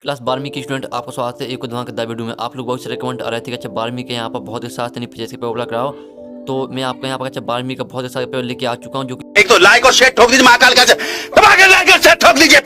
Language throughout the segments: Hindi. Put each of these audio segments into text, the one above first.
क्लास 12वीं के स्टूडेंट आपका स्वागत है एक धमाकेदार वीडियो में। आप लोग बहुत सारे कमेंट आ रहे थे कि अच्छा 12वीं के यहाँ पर बहुत ही सारे नहीं पीछे पेपर कराओ, तो मैं आपको यहाँ पर अच्छा 12वीं का बहुत सारे पेपर लेके आ चुका हूँ। जो कि एक तो लाइक और शेयर ठोक दीजिए, महाकाल का दबा के लाइक और शेयर ठोक दीजिए।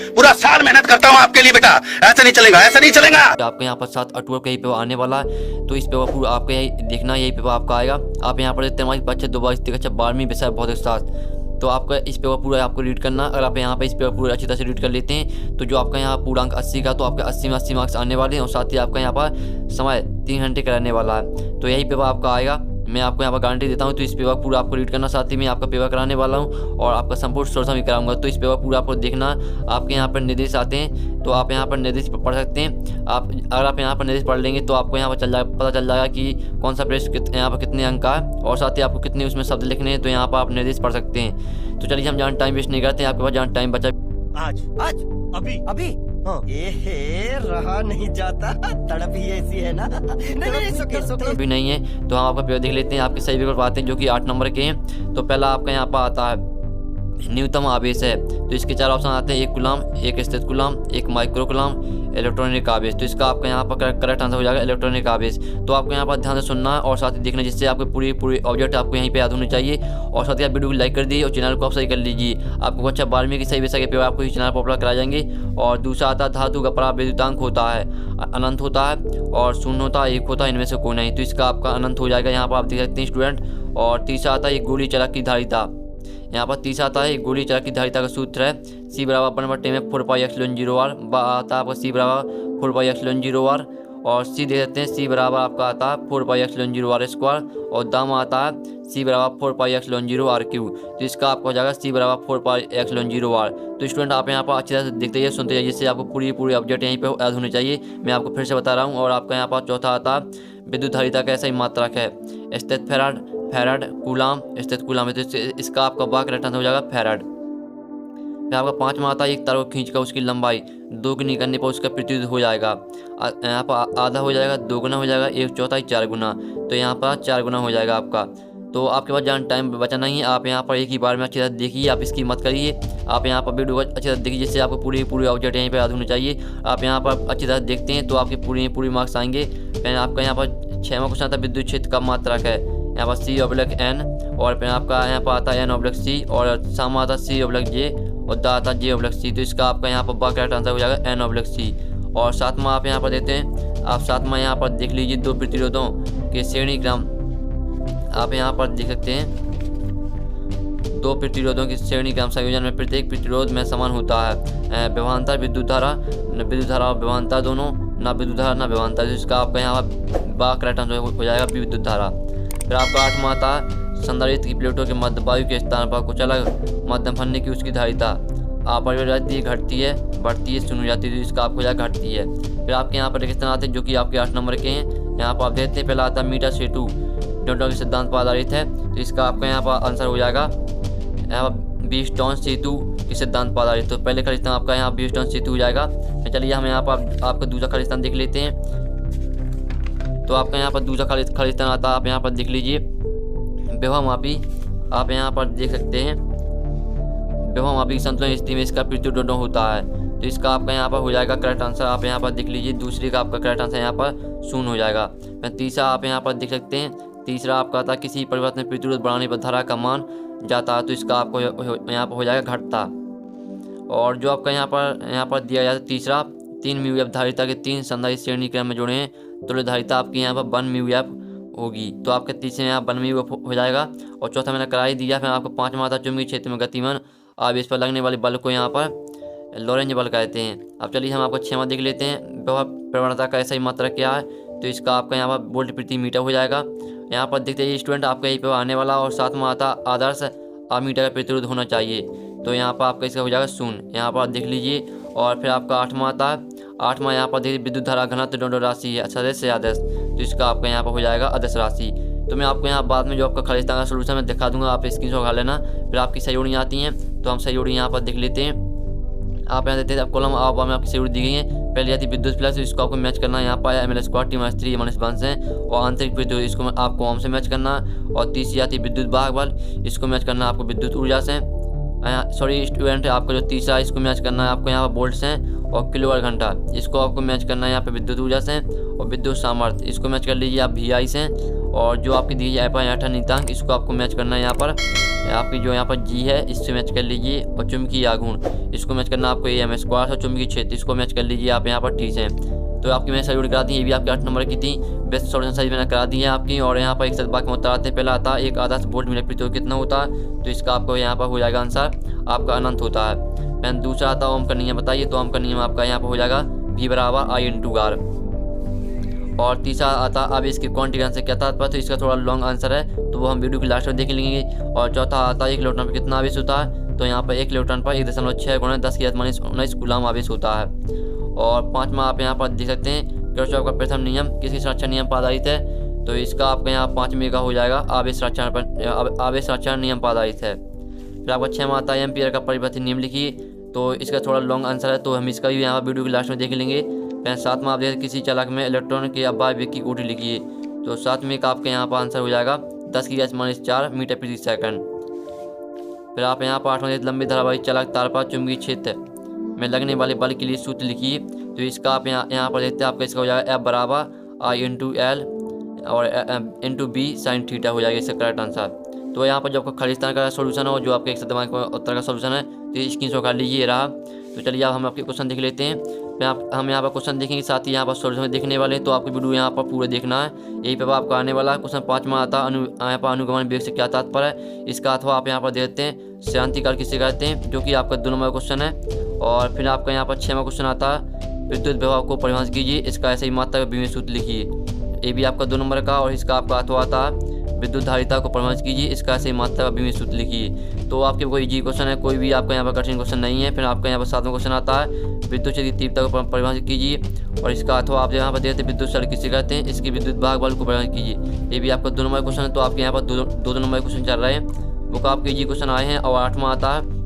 पूरा साल मेहनत करता हूँ आपके लिए बेटा, ऐसा नहीं चलेगा, ऐसा नहीं चलेगा। आपके यहाँ पर 7 अक्टूबर का यही पेपर आने वाला है, तो इस पेपर पूरा आपको यही देखना, यही पेपर आपका आएगा। आप यहाँ पर देखते हैं हमारे बच्चे 2 अच्छा 12वीं विषय बहुत साथ, तो आपका इस पेपर पूरा आपको रीड करना। अगर आप यहाँ पे इस पेपर पूरा अच्छी तरह से रीड कर लेते हैं तो जो आपका यहाँ पूर्णांक 80 का, तो आपके 80 में 80 मार्क्स आने वाले हैं। और साथ ही आपका यहाँ पर समय 3 घंटे का रहने वाला है, तो यही पेपर आपका आएगा। मैं आपको यहाँ पर गारंटी देता हूँ। तो इस पेपर पूरा आपको रीड करना, साथ ही मैं आपका पेपर कराने वाला हूँ और आपका संपूर्ण सोल्यूशन भी कराऊंगा। तो इस पेपर पूरा आपको देखना। आपके यहाँ पर निर्देश आते हैं, तो आप यहाँ पर निर्देश पढ़ सकते हैं। अगर आप यहाँ पर निर्देश पढ़ लेंगे तो आपको यहाँ पर पता चल जाएगा कि कौन सा प्रश्न यहाँ पर कितने अंक का है और साथ ही आपको कितने उसमें शब्द लिखने हैं, तो यहाँ पर आप निर्देश पढ़ सकते हैं। तो चलिए हम जहाँ टाइम वेस्ट नहीं करते हैं, आपके पास जहाँ टाइम बचा आज अभी हाँ। रहा नहीं जाता, तड़प ही ऐसी है ना। नहीं भी नहीं है, तो हम आपका पेपर देख लेते हैं। आपके सही पेपर आते हैं जो कि 8 नंबर के हैं। तो पहला आपका यहाँ पर आता है न्यूनतम आवेश है, तो इसके 4 ऑप्शन आते हैं, 1 कूलम, 1 स्थिर कूलम, 1 माइक्रो कूलम, इलेक्ट्रॉनिक आवेश। तो इसका आपका यहाँ पर करेक्ट आंसर हो जाएगा इलेक्ट्रॉनिक आवेश। तो आपको यहाँ पर ध्यान से सुनना है और साथ ही देखना, जिससे आपको पूरी ऑब्जेक्ट आपको यहीं पे याद होनी चाहिए। और साथ ही आप वीडियो को लाइक कर दीजिए और चैनल को आप सही कर लीजिए। आपको अच्छा 12वीं की सही विषय के पेपर आपको इस चैनल पर अपलोड कराए जाएंगे। और दूसरा आता है धातु का परावैद्युतांक होता है, अनंत होता है और शून्य होता है, 1 होता है, इनमें से कोई नहीं। तो इसका आपका अनंत हो जाएगा, यहाँ पर आप देख सकते हैं स्टूडेंट। और तीसरा आता है एक गोली चलक की धारिता। यहाँ पर तीसरा आता है गोली चलक की धारिता का सूत्र है C बराबर 1/10 में 4πε0r। आता है आपका C बराबर 4πε0r। और C दे देते हैं, C बराबर आपका आता है 4πε0r²। और दाम आता है C बराबर 4πε0r³। तो इसका आपका हो जाएगा C बराबर 4πε0r। तो स्टूडेंट आप यहाँ पर अच्छी तरह से देखते जाइए, सुनते जाइए, जिससे आपको पूरी ऑब्जेक्ट यहीं पे याद होनी चाहिए। मैं आपको फिर से बता रहा हूँ। और आपका यहाँ पर चौथा आता है विद्युत धारिता का ऐसा ही मात्रक है, स्थित फैराड कूलाम, स्थित कूलाम है। तो इसका आपका वाक करेक्ट आंसर हो जाएगा फैराड। फिर आपका 5वां आता है एक तार को खींचकर उसकी लंबाई 2 गुनी करने पर उसका प्रत्युत हो जाएगा। यहाँ पर आधा हो जाएगा, 2 गुना हो जाएगा, 1/4 4 गुना। तो यहाँ पर 4 गुना हो जाएगा आपका। तो आपके पास जहाँ टाइम बचा नहीं है, आप यहाँ पर एक ही बार में अच्छी तरह देखिए, आप इसकी मत करिए। आप यहाँ पर वीडियो को अच्छी तरह देखिए, जिससे आपको पूरी ऑब्जेक्ट यहीं पर याद होनी चाहिए। आप यहाँ पर अच्छी तरह देखते हैं तो आपके पूरी मार्क्स आएंगे। आपका यहाँ पर 6वां क्वेश्चन आता है विद्युत क्षेत्र का मात्रक है, यहाँ पर C/N। और फिर आपका यहाँ पर आता है N/C। और सामा आता है C/J और दा आता है J/C। तो इसका आपका यहाँ पर करेक्ट आंसर हो जाएगा N/C। और 7वां आप यहाँ पर देते हैं, आप 7वां यहाँ पर देख लीजिए 2 प्रतिरोधों के श्रेणीक्रम। आप यहाँ पर देख सकते हैं 2 प्रतिरोधों के श्रेणीक्रम संयोजन में प्रत्येक प्रतिरोध में समान होता है विभवांतर विद्युत धारा और विभवांतर दोनों, ना विद्युत धारा ना विभवांतर। तो इसका आपका यहाँ पर करेक्ट आंसर हो जाएगा विद्युत धारा। फिर आपका 8वां आता है संधारित्र की प्लेटों के मध्य वायु के स्थान पर कुछ अलग मध्यम फंडने की उसकी धारिता अपरिवर्तित है, घटती है, बढ़ती है, शून्य हो जाती है। तो इसका आपको जाएगा घटती है। फिर आपके यहाँ पर रेगिस्तान आते हैं जो कि आपके 8 नंबर के हैं। यहाँ पर आप देखते हैं पहला आता है मीटर सेतु न्यूटन के सिद्धांत पर आधारित है। तो इसका आपका यहाँ पर आंसर हो जाएगा यहाँ पर व्हीटस्टोन सेतु के सिद्धांत पर आधारित। तो पहले खालिस्तान आपका यहाँ व्हीटस्टोन सेतु हो जाएगा। चलिए हम यहाँ पर आपका दूसरा खालिस्तान देख लेते हैं। तो आपका यहाँ पर दूसरा खालिस्तान आता है, आप यहाँ पर देख लीजिए विभव मापी। आप यहाँ पर देख सकते हैं विभव मापी की संतुलन स्थिति में इसका प्रतिरोध होता है। तो इसका आपका यहाँ पर हो जाएगा करेक्ट आंसर। आप यहाँ पर देख लीजिए दूसरे का आपका करेक्ट आंसर यहाँ पर शून्य हो जाएगा। फिर तीसरा आप यहाँ पर देख सकते हैं, तीसरा आपका आता है किसी परिवर्तन में प्रतिरोध बढ़ाने पर धारा का मान जाता है। तो इसका आपको यहाँ पर हो जाएगा घटता। और जो आपका यहाँ पर दिया जाता है तीसरा, 3 म्यू धारिता के 3 संधारित्र श्रेणी क्रम में जुड़े हैं, तो धारिता आपकी यहाँ पर 1 म्यू होगी। तो आपके तीसरे यहाँ 1 म्यू हो जाएगा। और चौथा मैंने करा ही दिया। फिर आपको 5वां आता है चुंबकीय क्षेत्र में गतिमान आवेश पर लगने वाले बल को यहाँ पर लॉरेंज बल कहते हैं। अब चलिए हम आपको 6वां देख लेते हैं विभव प्रवणता का ऐसा ही मात्रक क्या है। तो इसका आपका यहाँ पर वोल्ट प्रति मीटर हो जाएगा। यहाँ पर देखते हैं स्टूडेंट आपका यहीं पर आने वाला। और 7वां आता आदर्श आमीटर का प्रतिरोध होना चाहिए। तो यहाँ पर आपका इसका हो जाएगा शून्य, यहाँ पर देख लीजिए। और फिर आपका 8वां आता है, 8वां यहाँ पर देखिए विद्युत धारा घनत्व दोनों राशि है, सदस्य या आदर्श। तो इसका आपका यहाँ पर हो जाएगा आदर्श राशि। तो मैं आपको यहाँ बाद में जो आपका खालिस्तान का सोल्यूशन मैं दिखा दूंगा, आप स्क्रीनशॉट खा लेना। फिर आपकी सही जोड़ी आती हैं, तो हम सही जोड़ी यहाँ पर देख लेते हैं। आप यहाँ देते हैं कॉलम आप में आपकी सही जोड़ी दी गई है। पहले आती विद्युत प्लस, इसको आपको मैच करना है यहाँ पर ml² T-3 -1 से। और आंतरिक विद्युत इसको आपको ओम से मैच करना है। और तीसरी आती विद्युत वाहक बल, इसको मैच करना है आपको विद्युत ऊर्जा से। सॉरी स्टूडेंट, आपका जो तीसरा इसको मैच करना है आपको यहाँ पर वोल्ट्स हैं और किलोवाट घंटा इसको आपको मैच करना है यहाँ पे विद्युत ऊर्जा से और विद्युत सामर्थ्य इसको मैच कर लीजिए आप VI से। और जो आपकी दी है अठा नीतांक इसको आपको मैच करना है यहाँ पर आपकी जो यहाँ पर G है इससे मैच कर लीजिए। और चुंबकीय आघूर्ण इसको मैच करना आपको AM² और चुंबकीय क्षेत्र इसको मैच कर लीजिए आप यहाँ पर T से। तो आपकी मैंने सॉल्यूट करा दी, ये भी आपकी 8 नंबर की थी। बेस्ट सॉल्यूशन साइज मैंने करा दी है आपकी। और यहाँ पर एक सदबाग में उत्तर आते हैं। पहला आता है एक आदर्श वोल्ट मीटर प्रति कितना होता है, तो इसका आपको यहाँ पर हो जाएगा आंसर आपका अनंत होता है। फिर दूसरा आता है ओम का नियम बताइए, तो ओम का नियम आपका यहाँ पर हो जाएगा V = I × R। और तीसरा आता अब इसके क्वांटिटी से क्या तात्पर्य, तो इसका थोड़ा लॉन्ग आंसर है तो वो हम वीडियो के लास्ट में देख लेंगे। और चौथा आता है 1 इलेक्ट्रॉन पर कितना आवेश होता है, तो यहाँ पर 1 इलेक्ट्रॉन पर 1.6 × 10⁻⁹ कूलम आवेश होता है। और पाँचवा आप यहाँ पर देख सकते हैं किरचॉफ का प्रथम नियम किसी संरक्षण नियम पर आधारित है, तो इसका आपका यहाँ 5वें का हो जाएगा आवेश संरक्षण नियम पर आधारित है। फिर आपका 6वां आता है एम्पियर का परिवर्ती नियम लिखिए, तो इसका थोड़ा लॉन्ग आंसर है तो हम इसका भी यहाँ वीडियो के लास्ट में देख लेंगे। फिर 7वां आप देखें किसी चालक में इलेक्ट्रॉन के अबाध वेग की कोटि लिखिए, तो 7वें का आपके यहाँ पर आंसर हो जाएगा 10⁻⁴ मीटर प्रति सेकंड। फिर आप यहाँ पर 8वां लंबी धारावाही चालक तार पर चुंबकीय क्षेत्र में लगने वाले बल के लिए सूत्र लिखिए, तो इसका आप यहाँ पर देखते हैं आपका इसका हो जाएगा F = I × L और × B sin θ हो जाएगा इसका करेक्ट आंसर। तो यहाँ पर जो आपका खालिस्तान का सोल्यूशन है और जो आपके एक सदमाग उत्तर का सोल्यूशन है तो स्क्रीनशॉट कर लीजिए रहा। तो चलिए अब हम आपके क्वेश्चन देख लेते हैं। फिर हम यहाँ पर क्वेश्चन देखेंगे, साथ ही यहाँ पर सोल्यूशन देखने वाले हैं, तो आपकी वीडियो यहाँ पर पूरे देखना है। यही पे आपका आने वाला क्वेश्चन 5वां आता है यहाँ पर अनुगमन वेग से क्या तात्पर्य है, इसका अथवा आप यहाँ पर देखते हैं शांतिकाल किसे कहते हैं, जो कि आपका 2 नंबर क्वेश्चन है। और फिर आपका यहाँ पर 6वां क्वेश्चन आता है विद्युत विभव को परिभाषित कीजिए, इसका ऐसे ही मात्रा का सूत्र लिखिए, ये भी आपका 2 नंबर का। और इसका आपका अथवा आता है विद्युत धारिता को परिभाषित कीजिए, इसका ऐसे ही मात्रा का सूत्र लिखिए। तो आपके कोई इजी क्वेश्चन है, कोई भी आपका यहाँ पर कठिन क्वेश्चन नहीं है। फिर आपका यहाँ पर 7वां क्वेश्चन आता है विद्युत क्षेत्र की तीव्रता को परिभाषित कीजिए, और इसका अथवा आप यहाँ पर देखते हैं विद्युत शक्ति किसे कहते हैं, इसकी विद्युत भाग बल को परिभाषित कीजिए, ये भी आपका 2 नंबर क्वेश्चन है। तो आपके यहाँ पर दो नंबर क्वेश्चन चल रहे हैं, वो आपके इजी क्वेश्चन आए हैं। और 8वां आता है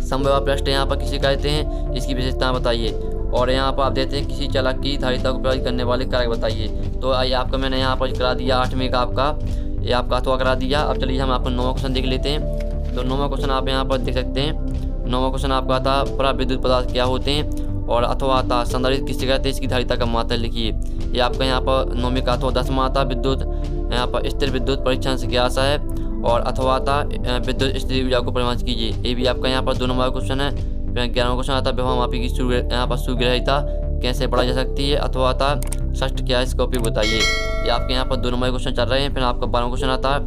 समविभव पृष्ठ यहाँ पर किसे कहते हैं, इसकी विशेषताएं बताइए। और यहाँ पर आप देते हैं किसी चालक की धारिता को प्रभावित करने वाले कारक बताइए। तो आइए आपका मैंने यहाँ पर करा दिया 8वें का आपका ये आपका अथवा करा दिया। अब चलिए हम आपको 9वां क्वेश्चन देख लेते हैं। तो 9वां क्वेश्चन आप यहाँ पर देख सकते हैं। 9वां क्वेश्चन आपका आता पराविद्युत पदार्थ क्या होते हैं, और अथवा आता संधारित्र किसे कहते हैं, इसकी धारिता का मात्रा लिखिए। ये आपका यहाँ पर 9वें का अथवा 10वां आता विद्युत यहाँ पर स्थिर विद्युत परीक्षण से क्या आशा है, और अथवा आता विद्युत स्थिर ऊर्जा को परिभाषित कीजिए, ये भी आपका यहाँ पर 2 नंबर क्वेश्चन है। फिर 11वां क्वेश्चन आता विभव मापी की यहाँ पर सुग्राह्यता कैसे बढ़ाई जा सकती है, अथवा आता षष्ठ क्या है इसका उपयोग बताइए, ये आपके यहाँ पर 2 नंबर क्वेश्चन चल रहे हैं। फिर आपका 12वां क्वेश्चन आता है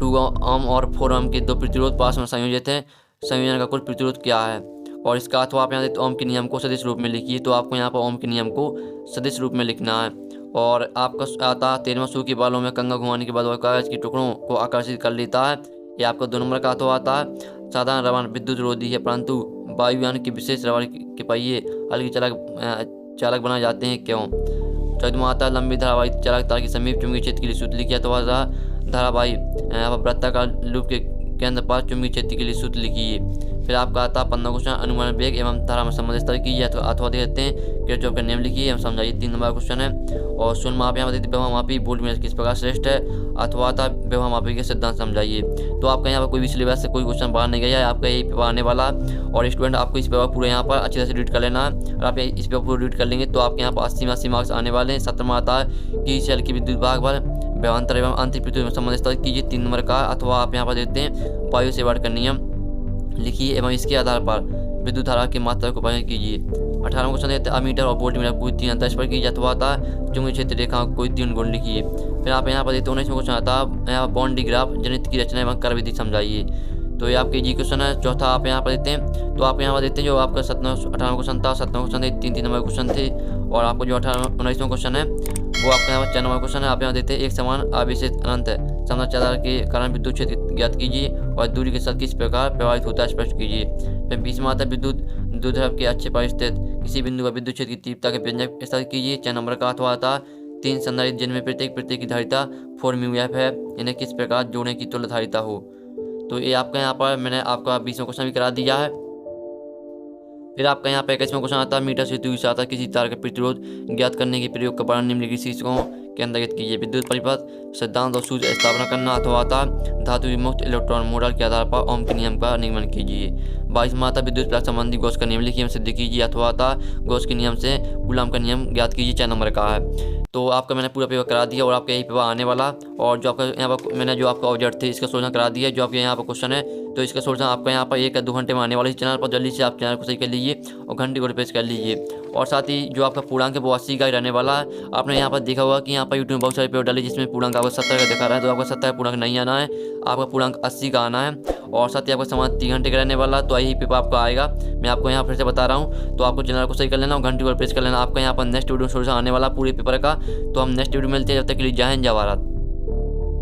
2 ओम और 4 ओम के 2 प्रतिरोध पास में संयोजित है, संयोजन का कुल प्रतिरोध क्या है। और इसका अथवा आप यहाँ देखते ओम के नियम को सदिश रूप में लिखिए, तो आपको यहाँ पर ओम के नियम को सदिश रूप में लिखना है। और आपका आता 13वां सूर्य के बालों में कंघा घुमाने के बाद कागज के टुकड़ों को आकर्षित कर लेता है, ये आपका 2 नंबर का अथवा आता है साधारण रवान विद्युत रोधी है, परंतु वायुयान के विशेष रवान के पहिए हल्के चालक बनाए जाते हैं क्यों। 14वां आता है लंबी धारावाही चालक तार के समीप चुंबकीय क्षेत्र के लिए सूत्र लिखिए, अथवा धारावाही वृत्ताकार लूप के केंद्र पर चुंबकीय क्षेत्र के लिए सूत्र लिखिए। फिर आपका आता 15वां क्वेश्चन अनुमान वेग एवं धारा में संबंधित स्तर कीजिए, अथवा देखते हैं किरचॉफ का नियम लिखिए हम समझाइए, 3 नंबर क्वेश्चन है। और 16वां आप यहाँ पर विभव मापी वोल्ट मीटर किस प्रकार श्रेष्ठ है, अथवा आता विभव मापी के सिद्धांत समझाइए। तो आपका यहाँ पर कोई भी सिलेबस से कोई क्वेश्चन बाहर नहीं गया है, आपका यही पेपर आने वाला है। और स्टूडेंट आपको इस पेपर पूरे यहाँ पर अच्छी तरह से रीड कर लेना है, और आप इस पेपर पूरा रीड कर लेंगे तो आपके यहाँ पर 80 मार्क्स आने वाले हैं। 17वां आता है कि सेल की विद्युत भाग बल व्यवहार एवं आंतरिक पृथ्वी में संबंधित स्तर कीजिए, 3 नंबर का। अथवा आप यहाँ पर देखते हैं वायु सेवाट का नियम लिखिए एवं इसके आधार पर विद्युत धारा की मात्रा को परिभाषित कीजिए। 18वां क्वेश्चन देते हैं अमीटर और वोल्ट मीटर कोई 3 अंतर पर कीजिए, अथवा आता चुंबकीय क्षेत्र रेखा कोई 3 गुण लिखिए। फिर आप यहाँ पर देते हैं 19वां क्वेश्चन आता है यहाँ बॉन्ड डिग्राफ जनित की रचना एवं कर विधि समझाइए, तो ये आपके जी क्वेश्चन है। चौथा आप यहाँ पर देते हैं, तो आप यहाँ पर देते हैं जो आपका 18वां क्वेश्चन था, 17वां क्वेश्चन थे, 3 नंबर क्वेश्चन थे। और आपको जो 19वां क्वेश्चन है वो आपका यहाँ पर 4 नंबर क्वेश्चन है। आप यहाँ देते हैं एक समान आवेशित अनंत समाचार के कारण विद्युत क्षेत्र ज्ञात कीजिए, और दूरी के साथ किस प्रकार प्रभावित होता है स्पष्ट कीजिए। फिर 20वां आता है विद्युत द्विध्रुव के अच्छे पर स्थित किसी बिंदु पर विद्युत क्षेत्र की तीव्रता के व्यंजक स्थापित कीजिए। 4 नंबर का अथवा आता 3 संधारित्र जिनमें प्रत्येक की धारिता 4μF है, इन्हें किस प्रकार जोड़ने की तुल्य धारिता हो। तो ये आपका यहाँ पर मैंने आपका 20वां क्वेश्चन भी करा दिया है। फिर आपका यहाँ पर 21वां क्वेश्चन आता है मीटर से दूरी से आता किसी तार का प्रतिरोध ज्ञात करने के प्रयोग का वर्णन निम्नलिखित शीर्षकों के अंतर्गत कीजिए। विद्युत परिपथ सिद्धांत और सूत्र स्थापना करना अथवा आता धातु विमुक्त इलेक्ट्रॉन मॉडल के आधार पर ओम के नियम का निगमन कीजिए। 22 माता विद्युत प्लग संबंधी गॉस का नियम लिखिए, सिद्ध कीजिए अथवा आता गॉस के नियम से कूलम का नियम ज्ञात कीजिए। 4 नंबर का है। तो आपका मैंने पूरा पेपर करा दिया और आपका यही पेपर आने वाला। और जो आपका यहाँ पर मैंने जो आपका ऑब्जेक्ट थे इसका सोल्यूशन करा दिया। जो आपके यहाँ पर क्वेश्चन है तो इसका सोल्यूशन आपका यहाँ पर 1 या 2 घंटे में आने वाले इस चैनल पर। जल्दी से आप चैनल को सही कर लीजिए और घंटे को रिप्रेस कर लीजिए। और साथ ही जो आपका पूर्णांक है वो 80 का ही रहने वाला है। आपने यहाँ पर देखा होगा कि यहाँ पर यूट्यूब में बहुत सारे पेपर डाले जिसमें पूर्णांक आपका 70 का दिखा रहा है, तो आपका 70 पूर्णांक नहीं आना है, आपका पूर्णांक 80 का आना है। और साथ ही आपका समान 3 घंटे का रहने वाला, तो यही पेपर आपका आएगा। मैं आपको यहाँ फिर से बता रहा हूँ, तो आपको चैनल को सही कर लेना और घंटे को प्रेस कर लेना। आपका यहाँ पर नेक्स्ट वीडियो सोल्यूशन आने वाला पूरे पेपर का। तो हम नेक्स्ट वीडियो मिलते हैं, जब तक के लिए जय हिंद जय भारत।